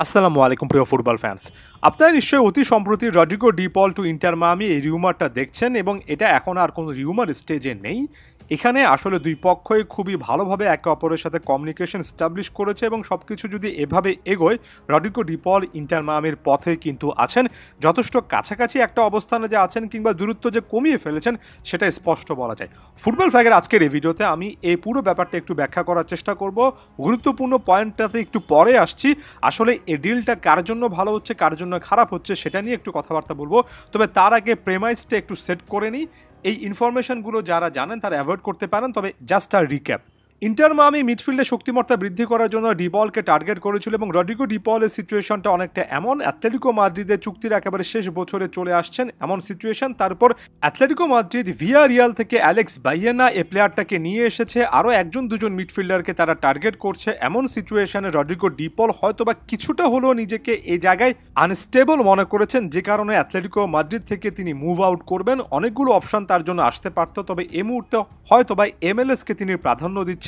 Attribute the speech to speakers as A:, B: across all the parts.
A: আসসালামু আলাইকুম প্রিয় ফুটবল ফ্যান্স। আপনারা নিশ্চয়ই অতি সম্প্রতি রড্রিগো ডি পল টু ইন্টার মায়ামি এই রিউমারটা দেখছেন এবং এটা এখন আর কোনো রিউমার স্টেজে নেই। এখানে আসলে দুই পক্ষই খুবই ভালোভাবে একে অপরের সাথে কমিউনিকেশন স্টাবলিশ করেছে এবং সব কিছু যদি এভাবে এগোয় রড্রিগো ডি পল ইন্টার মায়ামির পথে কিন্তু আছেন। যথেষ্ট কাছাকাছি একটা অবস্থানে যে আছেন কিংবা দূরত্ব যে কমিয়ে ফেলেছেন সেটা স্পষ্ট বলা যায়। ফুটবল ফ্যাগের আজকের এই ভিডিওতে আমি এই পুরো ব্যাপারটা একটু ব্যাখ্যা করার চেষ্টা করব। গুরুত্বপূর্ণ পয়েন্টটাতে একটু পরে আসছি। আসলে এই ডিলটা কার জন্য ভালো হচ্ছে কার জন্য খারাপ হচ্ছে সেটা নিয়ে একটু কথাবার্তা বলবো। তবে তার আগে প্রেমাইসটা একটু সেট করে নিই। এই ইনফরমেশনগুলো যারা জানেন তারা অ্যাভয়েড করতে পারেন, তবে জাস্ট আর রিক্যাপ। ইন্টার মায়ামি মিডফিল্ডে শক্তিমত্তা বৃদ্ধি করার জন্য ডিপলকে টার্গেট করেছিল এবং রড্রিগো ডিপলের সিচুয়েশনটা অনেকটা এমন, অ্যাথলেটিকো মাদ্রিদের চুক্তির একেবারে শেষ বছরে চলে আসছেন এমন সিচুয়েশন। তারপর অ্যাথলেটিকো মাদ্রিদ ভিয়া রিয়াল থেকে অ্যালেক্স বাইয়েনা এই প্লেয়ারটাকে নিয়ে এসেছে, আরও একজন দুজন মিডফিল্ডারকে তারা টার্গেট করছে। এমন সিচুয়েশনে রড্রিগো ডিপল হয়তোবা কিছুটা হলেও নিজেকে এই জায়গায় আনস্টেবল মনে করেছেন, যে কারণে অ্যাথলেটিকো মাদ্রিদ থেকে তিনি মুভ আউট করবেন। অনেকগুলো অপশন তার জন্য আসতে পারত, তবে এই মুহূর্তে হয়তোবা এমএলএসকে তিনি প্রাধান্য দিচ্ছেন।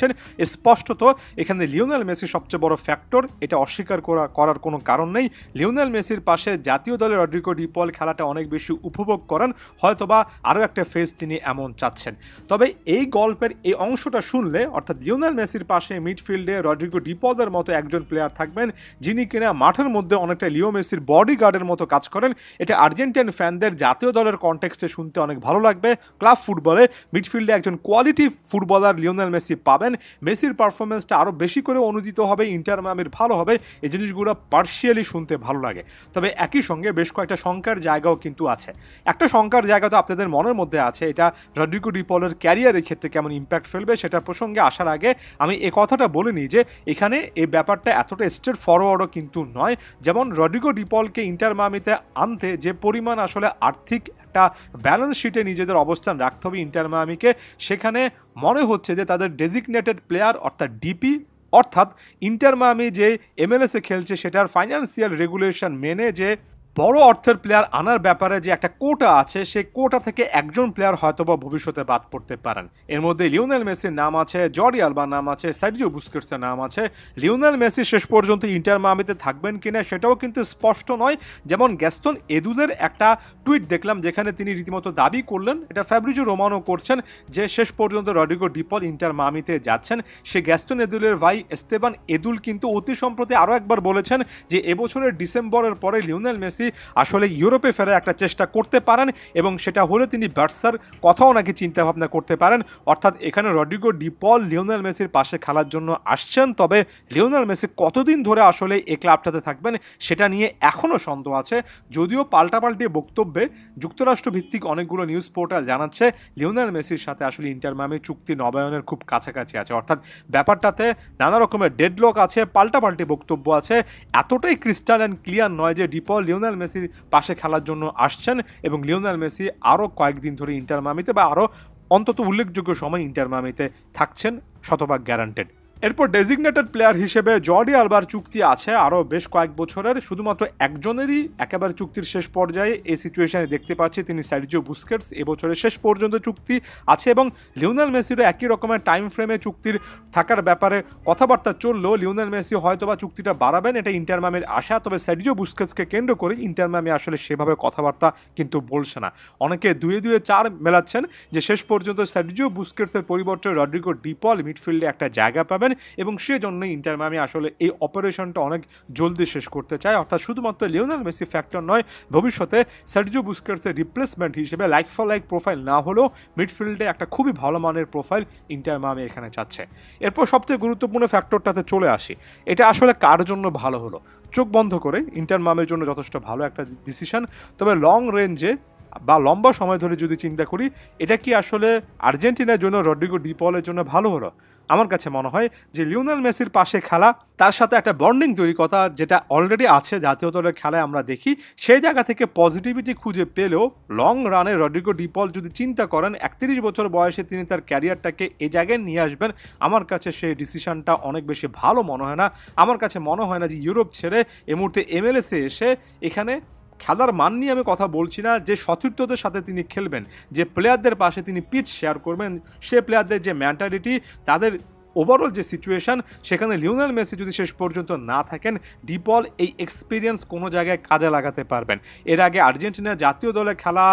A: স্পষ্টত এখানে লিওনেল মেসি সবচেয়ে বড় ফ্যাক্টর, এটা অস্বীকার করার কোনো কারণ নেই। লিওনেল মেসির পাশে জাতীয় দলে রড্রিগো ডিপল খেলাটা অনেক বেশি উপভোগ করেন, হয়তোবা আরও একটা ফেজ তিনি এমন চাচ্ছেন। তবে এই গল্পের এই অংশটা শুনলে, অর্থাৎ লিওনেল মেসির পাশে মিডফিল্ডে রড্রিগো ডিপলের মতো একজন প্লেয়ার থাকবেন যিনি কিনা মাঠের মধ্যে অনেকটা লিও মেসির বডিগার্ডের মতো কাজ করেন, এটা আর্জেন্টিনান ফ্যানদের জাতীয় দলের কনটেক্সটে শুনতে অনেক ভালো লাগবে। ক্লাব ফুটবলে মিডফিল্ডে একজন কোয়ালিটি ফুটবলার লিওনেল মেসি পাবেন। মেসির পারফরমেন্সটা আরও বেশি করে অনুদিত হবে, ইন্টার মায়ামির ভালো হবে, এই জিনিসগুলো পার্শিয়ালি শুনতে ভালো লাগে। তবে একই সঙ্গে বেশ কয়েকটা শঙ্কার জায়গাও কিন্তু আছে। একটা শঙ্কার জায়গা তো আপনাদের মনের মধ্যে আছে, এটা রড্রিগো ডিপলের ক্যারিয়ারের ক্ষেত্রে কেমন ইম্প্যাক্ট ফেলবে। সেটা প্রসঙ্গে আসার আগে আমি এই কথাটা বলে নিই যে এখানে এই ব্যাপারটা এতটা স্ট্রেট ফরওয়ার্ডও কিন্তু নয়। যেমন রড্রিগো ডিপলকে ইন্টার মায়ামিতে আনতে যে পরিমাণ আসলে আর্থিক একটা ব্যালেন্স শিটে নিজেদের অবস্থান রাখতে হবে ইন্টার মায়ামিকে, সেখানে মনে হচ্ছে যে তাদের ডেজিগনেটেড প্লেয়ার অর্থাৎ ডিপি, অর্থাৎ ইন্টার মায়ামি যে এমএলএসে খেলছে সেটার ফাইন্যান্সিয়াল রেগুলেশন মেনে যে বড় অর্থের প্লেয়ার আনার ব্যাপারে যে একটা কোটা আছে, সেই কোটা থেকে একজন প্লেয়ার হয়তোবা ভবিষ্যতে বাদ পড়তে পারেন। এর মধ্যে লিওনেল মেসির নাম আছে, জর্ডি আলবার নাম আছে, সার্জিও বুস্কেটসের নাম আছে। লিওনেল মেসি শেষ পর্যন্ত ইন্টার মায়ামিতে থাকবেন কিনা সেটাও কিন্তু স্পষ্ট নয়। যেমন গ্যাস্তন এদুলের একটা টুইট দেখলাম যেখানে তিনি রীতিমতো দাবি করলেন, এটা ফ্যাব্রিজো রোমানো করছেন, যে শেষ পর্যন্ত রড্রিগো ডিপল ইন্টার মায়ামিতে যাচ্ছেন। সে গ্যাস্তন এদুলের ভাই এস্তেবান এদুল কিন্তু অতি সম্প্রতি আরও একবার বলেছেন যে এবছরের ডিসেম্বরের পরে লিওনেল মেসি আসলে ইউরোপে ফেরার একটা চেষ্টা করতে পারেন এবং সেটা হলে তিনি বার্সার কথাও নাকি চিন্তা ভাবনা করতে পারেন। অর্থাৎ এখানে রড্রিগো ডিপল লিওনেল মেসির পাশে খেলার জন্য আসছেন, তবে লিওনেল মেসি কতদিন ধরে আসলে এই ক্লাবটাতে থাকবেন সেটা নিয়ে এখনও সন্দেহ আছে। যদিও পাল্টাপাল্টি বক্তব্যে যুক্তরাষ্ট্র ভিত্তিক অনেকগুলো নিউজ পোর্টাল জানাচ্ছে লিওনেল মেসির সাথে আসলে ইন্টার মায়ামি চুক্তি নবায়নের খুব কাছাকাছি আছে, অর্থাৎ ব্যাপারটাতে নানা রকমের ডেডলক আছে, পাল্টাপাল্টি বক্তব্য আছে। এতটাই ক্রিস্টাল অ্যান্ড ক্লিয়ার নয় যে ডিপল লিওনেল মেসির পাশে খেলার জন্য আসছেন এবং লিওনেল মেসি আরও কয়েকদিন ধরে ইন্টার মায়ামিতে বা আরও অন্তত উল্লেখযোগ্য সময় ইন্টার মায়ামিতে থাকছেন, শতভাগ গ্যারান্টেড। এরপর ডেজিগনেটেড প্লেয়ার হিসেবে জর্ডি আলবার চুক্তি আছে আরও বেশ কয়েক বছরের, শুধুমাত্র একজনেরই একেবারে চুক্তির শেষ পর্যায়ে এই সিচুয়েশনে দেখতে পাচ্ছি, তিনি সার্জিও বুস্কেটস। এবছরের শেষ পর্যন্ত চুক্তি আছে এবং লিওনেল মেসিরও একই রকমের টাইম ফ্রেমে চুক্তির থাকার ব্যাপারে কথাবার্তা চললেও লিওনেল মেসি হয়তোবা চুক্তিটা বাড়াবেন, এটা ইন্টার মায়ামির আশা। তবে সার্জিও বুস্কেটসকে কেন্দ্র করে ইন্টার মায়ামি আসলে সেভাবে কথাবার্তা কিন্তু বলছে না। অনেকে দুয়ে দুয়ে চার মেলাচ্ছেন যে শেষ পর্যন্ত সার্জিও বুস্কেটসের পরিবর্তে রড্রিগো ডিপল মিডফিল্ডে একটা জায়গা পাবেন এবং সেজন্য ইন্টার মায়ামি আসলে এই অপারেশনটা অনেক জলদি শেষ করতে চায়। অর্থাৎ শুধুমাত্র লিওনেল মেসি ফ্যাক্টর নয়, ভবিষ্যতে সার্জিও বুস্কেটসের রিপ্লেসমেন্ট হিসেবে লাইক ফর লাইক প্রোফাইল না হলেও মিডফিল্ডে একটা খুবই ভালো মানের প্রোফাইল ইন্টার মায়ামি এখানে চাচ্ছে। এরপর সবচেয়ে গুরুত্বপূর্ণ ফ্যাক্টরটাতে চলে আসি, এটা আসলে কার জন্য ভালো হলো। চোখ বন্ধ করে ইন্টার মায়ামির জন্য যথেষ্ট ভালো একটা ডিসিশন, তবে লং রেঞ্জে বা লম্বা সময় ধরে যদি চিন্তা করি, এটা কি আসলে আর্জেন্টিনার জন্য রড্রিগো ডিপলের জন্য ভালো হলো? আমার কাছে মনে হয় যে লিওনেল মেসির পাশে খেলা, তার সাথে একটা বন্ডিং তৈরি কথা যেটা অলরেডি আছে জাতীয় দলের খেলায় আমরা দেখি, সেই জায়গা থেকে পজিটিভিটি খুঁজে পেলেও লং রানে রড্রিগো ডিপল যদি চিন্তা করেন 31 বছর বয়সে তিনি তার ক্যারিয়ারটাকে এই জায়গায় নিয়ে আসবেন, আমার কাছে সেই ডিসিশনটা অনেক বেশি ভালো মনে হয় না। আমার কাছে মনে হয় না যে ইউরোপ ছেড়ে এই মুহূর্তে এমএলএসে এসে এখানে খেলার মান নিয়ে আমি কথা বলছি না, যে সতীর্থদের সাথে তিনি খেলবেন, যে প্লেয়ারদের পাশে তিনি পিচ শেয়ার করবেন, সে প্লেয়ারদের যে মেন্টালিটি, তাদের ওভারঅল যে সিচুয়েশন, সেখানে লিওনেল মেসি যদি শেষ পর্যন্ত না থাকেন, ডি পল এই এক্সপিরিয়েন্স কোনো জায়গায় কাজে লাগাতে পারবেন। এর আগে আর্জেন্টিনা জাতীয় দলে খেলা,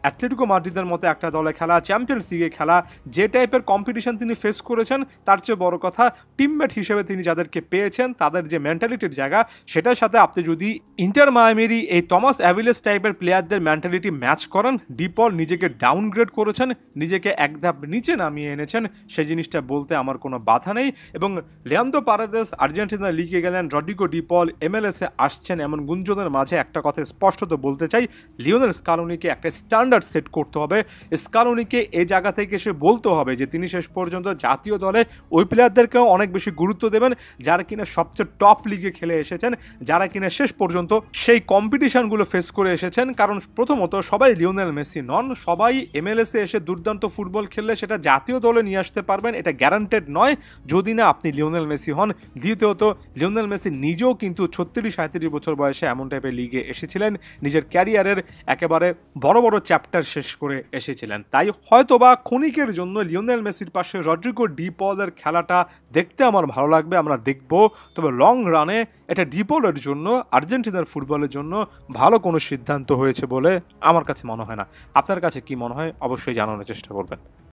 A: অ্যাটলেটিকো মাদ্রিদের মতো একটা দলে খেলা, চ্যাম্পিয়ন্স লিগে খেলা, যে টাইপের কম্পিটিশন তিনি ফেস করেছেন, তার চেয়ে বড় কথা টিমমেট হিসেবে তিনি যাদেরকে পেয়েছেন তাদের যে মেন্টালিটির জায়গা, সেটার সাথে আপনি যদি ইন্টার মায়ামির এই টমাস অ্যাভিলেস টাইপের প্লেয়ারদের মেন্টালিটি ম্যাচ করেন, ডি পল নিজেকে ডাউনগ্রেড করেছেন, নিজেকে এক ধাপ নিচে নামিয়ে এনেছেন, সেই জিনিসটা বলতে আমার কোনো বাধা নেই। এবং লিয়ান্দ্রো পারেদেস আর্জেন্টিনা লিগে গেলেন, রড্রিগো ডি পল এমএলএসে আসছেন, এমন গুঞ্জনের মাঝে একটা কথা স্পষ্টত বলতে চাই, লিওনেল স্কালোনিকে একটা স্ট্যান্ডার্ড সেট করতে হবে। স্কালোনিকে এই জায়গা থেকে এসে বলতে হবে যে তিনি শেষ পর্যন্ত জাতীয় দলে ওই প্লেয়ারদেরকেও অনেক বেশি গুরুত্ব দেবেন যারা কিনা সবচেয়ে টপ লিগে খেলে এসেছেন, যারা কিনা শেষ পর্যন্ত সেই কম্পিটিশনগুলো ফেস করে এসেছেন। কারণ প্রথমত সবাই লিওনেল মেসি নন, সবাই এমএলএসে এসে দুর্দান্ত ফুটবল খেললে সেটা জাতীয় দলে নিয়ে আসতে পারবেন, এটা গ্যারান্টেড নয় যদি না আপনি লিওনেল মেসি হন। দ্বিতীয়ত লিওনেল মেসি নিজেও কিন্তু 36-37 বছর বয়সে এমন টাইপের লিগে এসেছিলেন, নিজের ক্যারিয়ারের একেবারে বড় বড় চ্যাপ্টার শেষ করে এসেছিলেন। তাই হয়তোবা ক্ষণিকের জন্য লিওনেল মেসির পাশে রড্রিগো ডি পলের খেলাটা দেখতে আমার ভালো লাগবে, আমরা দেখব। তবে লং রানে এটা ডি পলের জন্য, আর্জেন্টিনার ফুটবলের জন্য ভালো কোনো সিদ্ধান্ত হয়েছে বলে আমার কাছে মনে হয় না। আপনার কাছে কি মনে হয় অবশ্যই জানানোর চেষ্টা করবেন।